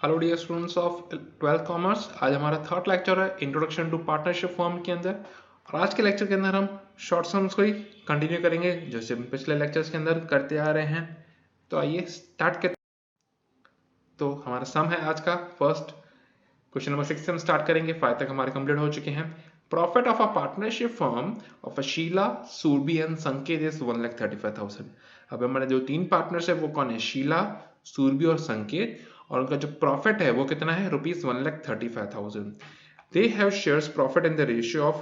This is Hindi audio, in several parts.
Hello dear students of 12th commerce. आज हमारा थर्ड लेक्चर है इंट्रोडक्शन टू पार्टनरशिप फॉर्म के अंदर। और आज के लेक्चर के अंदर हम शॉर्ट सम्स को ही कंटिन्यू करेंगे जैसे हम पिछले लेक्चर्स के अंदर करते आ रहे हैं। तो आइए स्टार्ट करते। तो हमारा सम है आज का फर्स्ट क्वेश्चन नंबर 6 से हम स्टार्ट करेंगे। 5 तक हमारे कंप्लीट हो चुके हैं। Profit of a partnership firm of a Sheela, Surbhi and Sanket is 1,35,000। अब हमारे जो तीन पार्टनर्स है वो कौन है? शीला, सूरबी और संकेत। और उनका जो प्रॉफिट है वो कितना है? ₹1,35,000। They have shares profit in the ratio of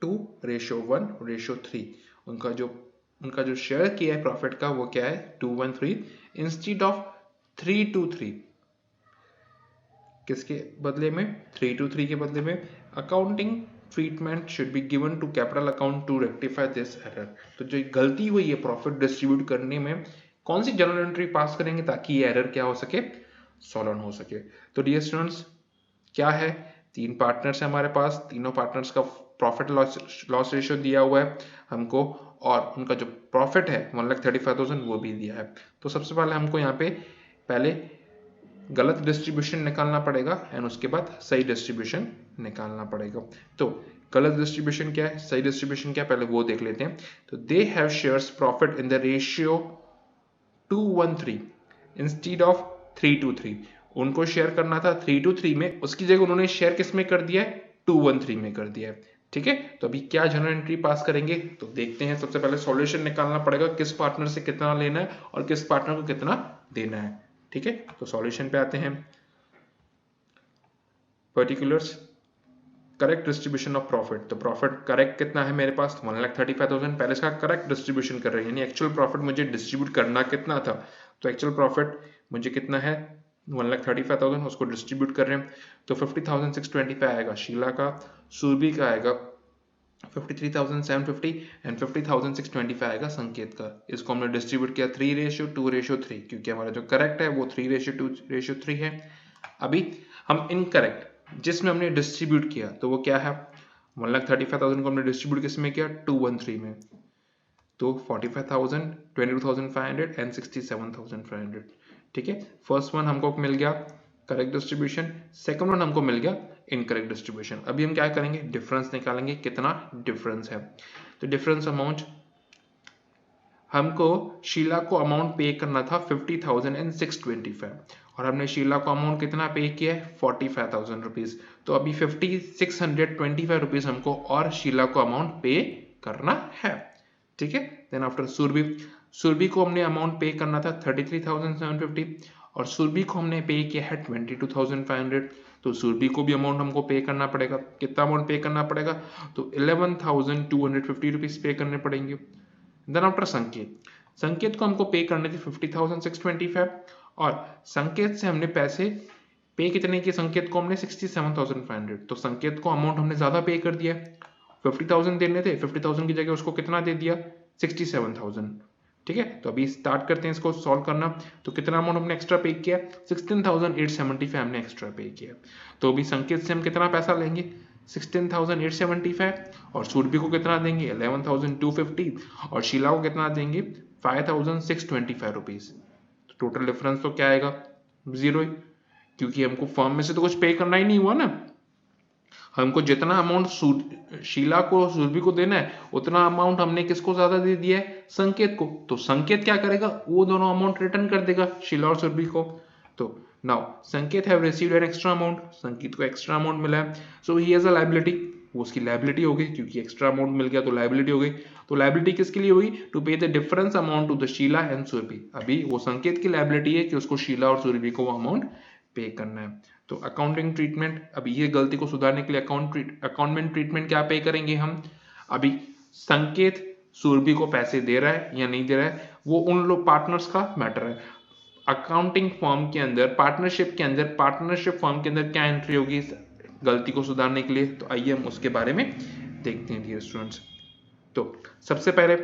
2:1:3। उनका जो शेयर किया है प्रॉफिट का वो क्या है? 2:1:3 इंस्टीड ऑफ 3:3। किसके बदले में? 3:3 के बदले में। Accounting treatment should be given to capital account to rectify this error. तो जो गलती हुई है प्रॉफिट डिस्ट्रीब्यूट करने में, कौन सी जर्नल एंट्री पास करेंगे ताकि ये एरर क्या हो सके? सॉल्व हो सके। तो डियर स्टूडेंट्स, क्या है? तीन पार्टनर्स है हमारे पास, तीनों पार्टनर्स का प्रॉफिट लॉस रेशियो दिया हुआ है हमको, और उनका जो प्रॉफिट है 1,35,000 वो भी दिया है। तो सबसे पहले हमको यहाँ पे पहले गलत डिस्ट्रीब्यूशन निकालना पड़ेगा एंड उसके बाद सही डिस्ट्रीब्यूशन निकालना पड़ेगा। तो गलत डिस्ट्रीब्यूशन क्या है, सही डिस्ट्रीब्यूशन क्या है, पहले वो देख लेते हैं। तो they have shares profit in the ratio 2:1:3 instead of 3:3। उनको शेयर करना था 3:3 में, उसकी जगह उन्होंने शेयर किस में कर दिया है? 2:1:3 में कर दिया है। ठीक है, तो अभी क्या जनरल एंट्री पास करेंगे तो देखते हैं। सबसे पहले सॉल्यूशन निकालना पड़ेगा, किस पार्टनर से कितना लेना है और किस पार्टनर को कितना देना है। ठीक है, तो सॉल्यूशन पे आते हैं। Particulars, correct distribution of profit. तो प्रॉफिट करेक्ट कितना है मेरे पास? 1,35,000। पहले इसका करेक्ट डिस्ट्रीब्यूशन कर रहे हैं, यानी एक्चुअल प्रॉफिट मुझे डिस्ट्रीब्यूट करना कितना था। तो एक्चुअल प्रॉफिट मुझे कितना है? 1,35,000। उसको डिस्ट्रीब्यूट कर रहे हैं तो 50,625 आएगा शीला का, सूरबी का आएगा 53,750 एंड 50,625 आएगा संकेत का। इसको हमने डिस्ट्रीब्यूट किया 3:2:3, क्योंकि हमारा जो करेक्ट है वो 3:2:3 है। अभी हम इनकरेक्ट जिसमें हमने डिस्ट्रीब्यूट किया तो वो क्या है? 1,35,000 को हमने डिस्ट्रीब्यूट किसमें किया? 2:1:3 में। तो 45,000, 22,500 एंड 67,500। ठीक है, फर्स्ट वन हमको मिल गया करेक्ट डिस्ट्रीब्यूशन, सेकंड वन हमको मिल गया इनकरेक्ट डिस्ट्रीब्यूशन। अभी हम क्या करेंगे? डिफरेंस निकालेंगे, कितना डिफरेंस है। तो डिफरेंस अमाउंट, हमको शीला को अमाउंट पे करना था 50,625 और हमने शीला को अमाउंट कितना पे किया है? 45,000 रुपीज। तो अभी 5,625 रुपीज हमको और शीला को अमाउंट पे करना है। ठीक है, देन आफ्टर सुरभि को हमने अमाउंट पे करना था 33,750 और सुरभि को हमने पे किया है 22,500। तो सुरभि को भी अमाउंट हमको पे करना पड़ेगा। कितना अमाउंट पे करना पड़ेगा? तो 11,250 रुपीज पे करने पड़ेंगे। देन आफ्टर संकेत को हमको पे करने थे 50,625 और संकेत से हमने पैसे पे कितने किए? संकेत को हमने 67,500। तो संकेत को अमाउंट हमने ज्यादा पे कर दिया। 50,000 देने थे, 50,000 की जगह उसको कितना दे दिया? 67,000। ठीक है, तो अभी स्टार्ट करते हैं इसको सॉल्व करना। तो कितना अमाउंट हमने एक्स्ट्रा पे किया? 16,875 हमने एक्स्ट्रा पे किया। तो अभी संकेत से हम कितना पैसा लेंगे? 16,875 और सूरभि को कितना देंगे? 11,250 और शीला को कितना देंगे? 5,625 रुपीज। तो टोटल डिफरेंस तो क्या आएगा? जीरो, क्योंकि हमको फर्म में से तो कुछ पे करना ही नहीं हुआ ना। हमको जितना अमाउंट शीला को सूरभि को देना है उतना अमाउंट हमने किसको ज्यादा दे दिया है? संकेत को। तो संकेत क्या करेगा? वो दोनों अमाउंट रिटर्न कर देगा शीला और सूरभि को। तो नाउ संकेत have received an extra amount, संकेत को एक्स्ट्रा अमाउंट मिला है, सो ही हैज अ लायबिलिटी। वो उसकी लायबिलिटी हो गई, क्योंकि एक्स्ट्रा अमाउंट मिल गया तो लायबिलिटी हो गई। तो लायबिलिटी किसके लिए हुई? To pay the difference amount to the Sheela and Surabhi. अभी वो संकेत की लायबिलिटी है कि उसको शीला और सूरभि को वो अमाउंट पे करना है। तो अकाउंटिंग ट्रीटमेंट, अभी ये गलती को सुधारने के लिए अकाउंटमेंट ट्रीटमेंट क्या पे करेंगे हम? अभी संकेत सूरभि को पैसे दे रहा है या नहीं दे रहा है वो उन लोग पार्टनर्स का मैटर है। अकाउंटिंग फॉर्म के अंदर, पार्टनरशिप के अंदर, पार्टनरशिप फॉर्म के अंदर क्या एंट्री होगी इस गलती को सुधारने के लिए? तो आइए हम उसके बारे में देखते हैं डियर स्टूडेंट्स। तो सबसे पहले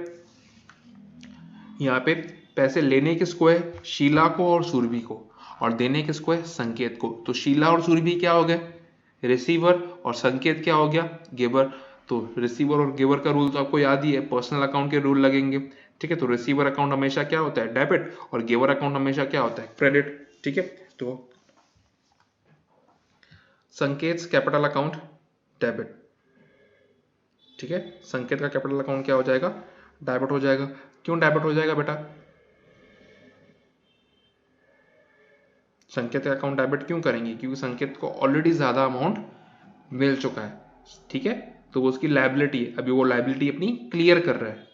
यहाँ पे पैसे लेने किसको है? शीला को और सूरभि को, और देने किसको है? संकेत को। तो शीला और सूरभि क्या हो गए? रिसीवर, और संकेत क्या हो गया? गिवर। तो रिसीवर और गिवर का रूल तो आपको याद ही है, पर्सनल अकाउंट के रूल लगेंगे। ठीक है, तो रिसीवर अकाउंट हमेशा क्या होता है? डेबिट, और गिवर अकाउंट हमेशा क्या होता है? क्रेडिट। ठीक है, तो संकेत कैपिटल अकाउंट डेबिट, ठीक है, संकेत का कैपिटल अकाउंट क्या हो जाएगा, डेबिट हो जाएगा। क्यों डेबिट हो जाएगा बेटा, संकेत का अकाउंट डेबिट क्यों करेंगे, क्योंकि संकेत को ऑलरेडी ज्यादा अमाउंट मिल चुका है, ठीक है, तो वो उसकी लायबिलिटी है, अभी वो लायबिलिटी अपनी क्लियर कर रहा है,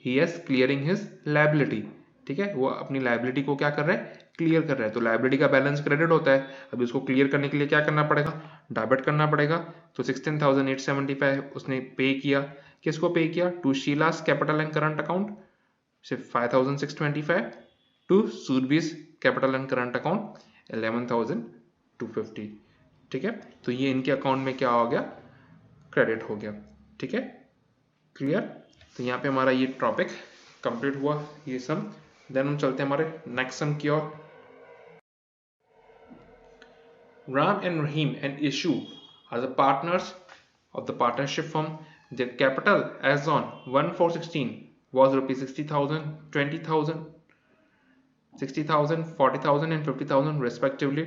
he is clearing his liability, ठीक है, वो अपनी लायबिलिटी को क्या कर रहा है, क्लियर कर रहा है। तो लायबिलिटी का बैलेंस क्रेडिट होता है, अभी उसको क्लियर करने के लिए क्या करना पड़ेगा, डेबिट करना पड़ेगा। तो 16,875 उसने पे किया, किसको पे किया, to Sheela's capital and current account, सिर्फ 5,625, to Surbhi's capital and current account 11,250, ठीक है, तो ये इनके अकाउंट में क्या हो गया, क्रेडिट हो गया, ठीक है, क्लियर। तो यहाँ पे हमारा ये टॉपिक कंप्लीट हुआ, ये सम। देन हम चलते हैं हमारे नेक्स्ट सम की ओर। Ram and Rahim and Ishu are the partners of the partnership firm. Their capital as on 1/4/16 was rupees 60,000, 20,000, 60,000, 40,000 and 50,000 respectively.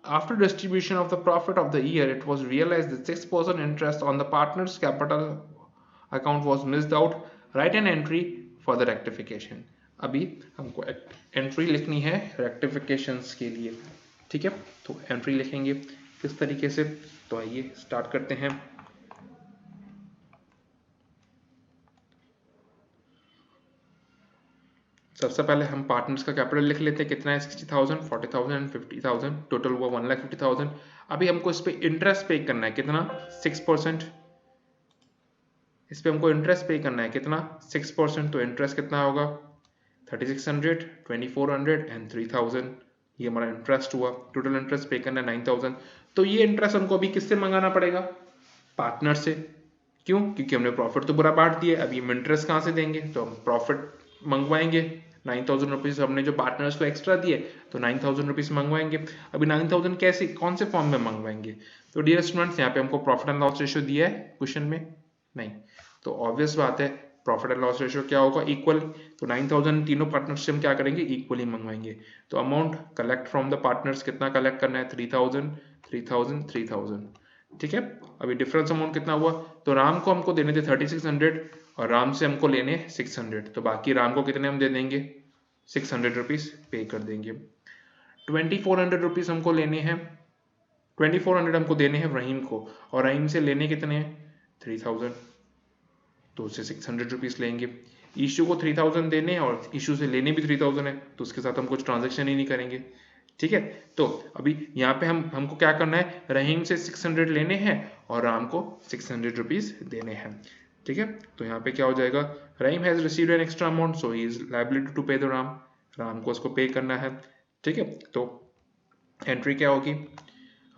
After distribution of the profit of the year, it was realized that 6% interest on the partner's capital account was missed out. Write an entry for the rectification. अभी हमको एंट्री लिखनी है रेक्टिफिकेशंस के लिए, ठीक है, तो एंट्री लिखेंगे किस तरीके से, तो आइए स्टार्ट करते हैं। सबसे पहले हम पार्टनर्स का कैपिटल लिख लेते हैं, कितना है, 60,000, 40,000 एंड 50,000, टोटल हुआ 1,50,000। अभी हमको इस पे इंटरेस्ट पे करना है, कितना, 6%, इस पे हमको इंटरेस्ट पे करना है, कितना, 6%, तो इंटरेस्ट कितना होगा, 3,600, 2,400 एंड 3,000, ये हमारा इंटरेस्ट हुआ। टोटल इंटरेस्ट पे करना है 9,000। तो ये इंटरेस्ट हमको अभी किससे मंगाना पड़ेगा, पार्टनर से, क्यों, क्योंकि हमने प्रॉफिट तो पूरा बांट दिया, अभी हम इंटरेस्ट कहाँ से देंगे, तो हम प्रॉफिट मंगवाएंगे, 9,000 रुपीज हमने जो पार्टनर्स को एक्स्ट्रा दिए, तो 9,000 रुपीज मंगवाएंगे। अभी 9,000 कैसे, कौन से फॉर्म में मंगवाएंगे, तो डियर स्टूडेंट्स यहाँ पे हमको प्रॉफिट एंड लॉस रेशियो दिया है क्वेश्चन में, नहीं, तो ऑब्वियस बात है प्रॉफिट एंड लॉस रेशियो क्या होगा, इक्वल, तो 9,000 तीनों पार्टनर्स से हम क्या करेंगे, इक्वली मंगवाएंगे। तो amount collect from the partners कितना कलेक्ट करना है, 3,000, 3,000, 3,000, ठीक है। अभी डिफरेंस अमाउंट कितना हुआ, तो राम को हमको देने थे 3,600 और राम से हमको लेने 600, तो बाकी राम को कितने हम दे देंगे, 600 रुपीज पे कर देंगे। 2,400 रुपीज हमको लेने हैं, 2,400 हमको देने हैं रहीम को, और रहीम से लेने कितने हैं, 3,000, तो उससे 600 रुपीज लेंगे। इशू को 3,000 देने हैं और इशू से लेने भी 3,000 है, तो उसके साथ हम कुछ ट्रांजेक्शन ही नहीं करेंगे, ठीक है। तो अभी यहाँ पे हमको क्या करना है, रहीम से 600 लेने हैं और राम को 600 रुपीज देने हैं, ठीक है। तो यहाँ पे क्या हो जाएगा, Rahim has received an extra amount so he is liability to pay the Ram को उसको पे करना है, ठीक है। तो एंट्री क्या होगी,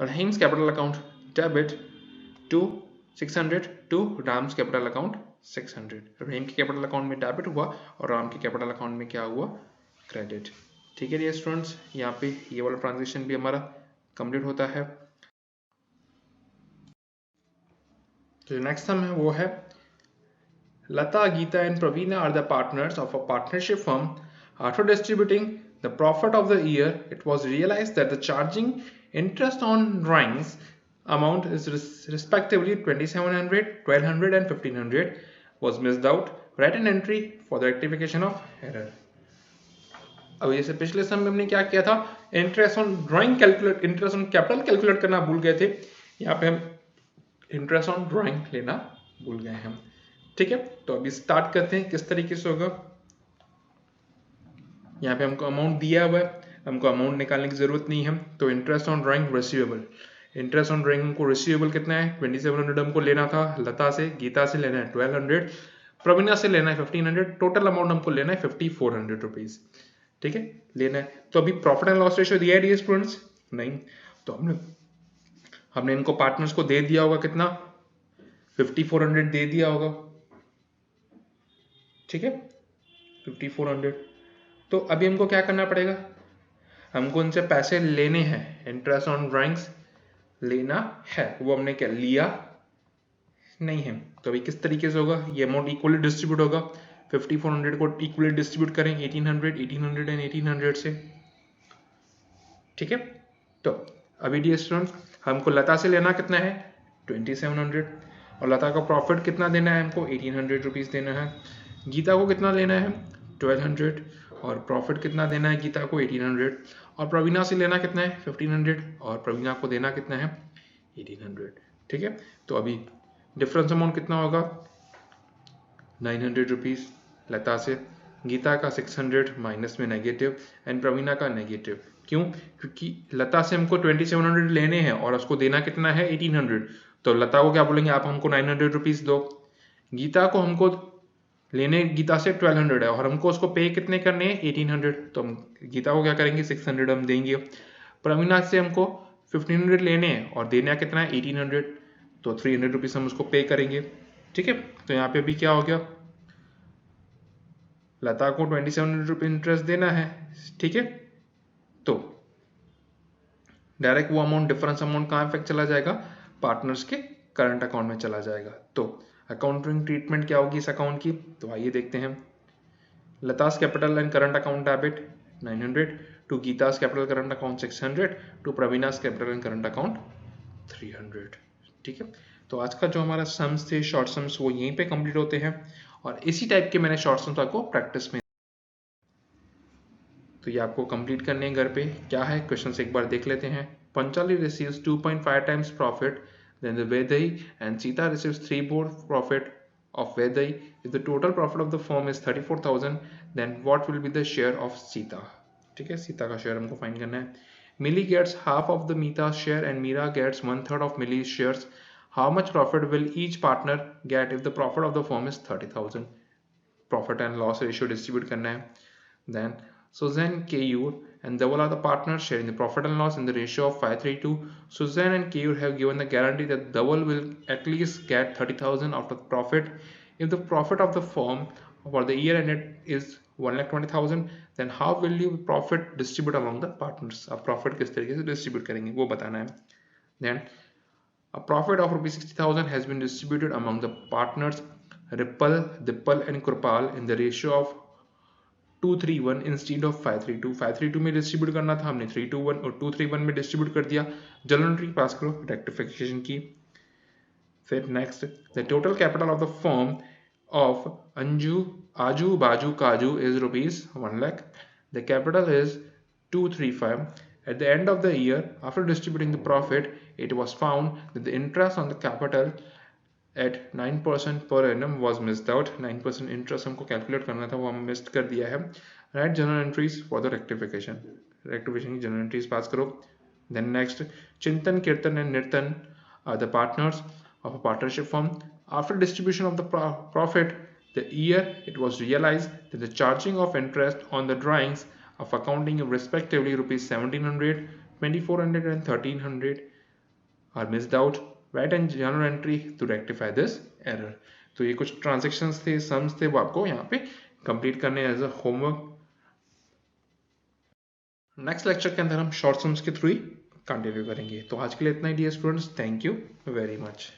Rahim's capital account debit to 600 to Ram's capital account 600, Rahim के कैपिटल अकाउंट में डेबिट हुआ और राम के कैपिटल अकाउंट में क्या हुआ, क्रेडिट, ठीक है। ये स्टूडेंट्स यहाँ पे ये वाला ट्रांजेक्शन भी हमारा कंप्लीट होता है। जो नेक्स्ट सम है वो है, Lata, Geeta and Praveena are the partners of a partnership firm. After distributing the profit of the year, it was realized that the charging interest on drawings amount is respectively 2,700, 1,200 and 1,500 was missed out. Write an entry for the rectification of error. अब जैसे पिछले सम में हमने क्या किया था, interest on drawing calculate, interest on capital calculate करना भूल गए थे, यहाँ पे हम इंटरेस्ट ऑन ड्राइंग लेना भूल गए हैं, ठीक है। तो अभी स्टार्ट करते हैं किस तरीके से होगा। यहाँ पे हमको अमाउंट दिया हुआ है, हमको अमाउंट निकालने की जरूरत नहीं है, तो interest on drawing receivable, interest on drawing हमको रिसीवेबल कितना है, 2,700 हमको लेना था, लता से, गीता से लेना है 1,200, प्रवीणा से लेना है 1,500, टोटल अमाउंट हमको लेना है 5,400 रुपीज, ठीक है, लेना है। तो अभी प्रॉफिट एंड लॉस रेशियो दिया है स्टूडेंट्स, नहीं, तो हमने इनको पार्टनर्स को दे दिया होगा कितना, 5,400 दे दिया होगा, ठीक है, 5,400। तो अभी हमको क्या करना पड़ेगा, हमको उनसे पैसे लेने हैं, इंटरेस्ट ऑन ड्राइंग्स लेना है, वो हमने क्या लिया नहीं है। तो अभी किस तरीके से होगा, ये अमाउंट इक्वली डिस्ट्रीब्यूट होगा, 5,400 को इक्वली डिस्ट्रीब्यूट करें 1,800, 1,800 एंड 1,800 से, ठीक है। तो अभी डियर स्टूडेंट हमको लता से लेना कितना है 2700 और लता का प्रॉफिट कितना देना है हमको 1800 रुपीज़ देना है। गीता को कितना लेना है 1200 और प्रॉफिट कितना देना है गीता को 1800 और प्रवीणा से लेना कितना है 1500 और प्रवीणा को देना कितना है 1800। ठीक है, तो अभी डिफरेंस अमाउंट कितना होगा 900 रुपीज़ लता से, गीता का 600 माइनस में नेगेटिव एंड प्रवीणा का नेगेटिव। क्यों? क्योंकि लता से हमको 2700 लेने हैं और उसको देना कितना है 1800, तो लता को क्या बोलेंगे आप हमको 900 रुपीज़ दो। गीता को हमको लेने गीता से 1200 है और हमको उसको पे कितने करने हैं 1800, तो हम गीता को क्या करेंगे 600 हम देंगे। प्रवीणा से हमको 1500 लेने हैं और देना कितना है 1800, तो 300 रुपीज़ हम उसको पे करेंगे। ठीक है, तो यहाँ पे भी क्या हो गया लता को 2700 रुपये इंटरेस्ट देना है। ठीक है, तो डायरेक्ट वो अमाउंट डिफरेंस अमाउंट कहाँ इफेक्ट चला जाएगा पार्टनर्स के करंट अकाउंट में चला जाएगा। तो अकाउंटिंग ट्रीटमेंट क्या होगी इस अकाउंट की, तो आइए देखते हैं। Lata's capital and current account debit 900 to Geeta's capital current account 600 to Praveena's capital and current account 300। ठीक है, तो आज का जो हमारा सम्स थे शॉर्ट सम्स वो यहीं पे कंप्लीट होते हैं और इसी टाइप के मैंने शॉर्ट सम्स आपको प्रैक्टिस में, तो ये आपको कंप्लीट करने हैं घर पे। क्या है क्वेश्चन एक बार देख लेते हैं। Panchali receives 2.5 times profit than the Vedai and Sita receives 3 more profit of Vedai. If the total profit of the firm is 34,000, then what will be the share of Sita? ठीक है, सीता का शेयर हमको फाइंड करना है। Millie gets half of the Mita's share and Mira gets 1/3 of Millie's shares. How much profit will each partner get if the profit of the firm is 30,000? Profit and loss ratio distribute करना है। Then Suzanne, Keyur and Dhaval are the partners sharing the profit and loss in the ratio of 5:3. Suzanne and Keyur have given the guarantee that Dhaval will at least get 30,000 out of profit. If the profit of the firm for the year ended is 1,20,000, then how will you profit distribute among the partners? अब profit किस तरीके से distribute करेंगे वो बताना है। Then a profit of ₹60,000 has been distributed among the partners Ripple, Dippal and Krupal in the ratio of 231 instead of 532। 532 में डिस्ट्रीब्यूट करना था हमने 321 और 231 में डिस्ट्रीब्यूट कर दिया। जर्नल एंट्री पास करो रेक्टिफिकेशन की। फिर next the total capital of the firm of Anju आजू बाजू काजू is ₹1 lakh। The capital is 235। At the end of the year, after distributing the profit, it was found that the interest on the capital at 9% per annum was missed out। 9% interest हमको कैलकुलेट करना था वो हम मिस्ड कर दिया है। Right journal entries for the rectification की जर्नल एंट्रीज पास करो। Then next Chintan Kirtan and Nirtan are the partners of a partnership firm. After distribution of the profit the year it was realized that the charging of interest on the drawings of accounting respectively ₹1,700, ₹2,400 and ₹1,300 are missed out। Write a journal entry to rectify this error। तो ये कुछ ट्रांजेक्शंस थे सम्स थे वो आपको यहाँ पे कंप्लीट करने as a homework. Next lecture के अंदर हम शॉर्ट सम्स के थ्रू ही कंटिन्यू करेंगे। तो आज के लिए इतना ही dear students, thank you very much.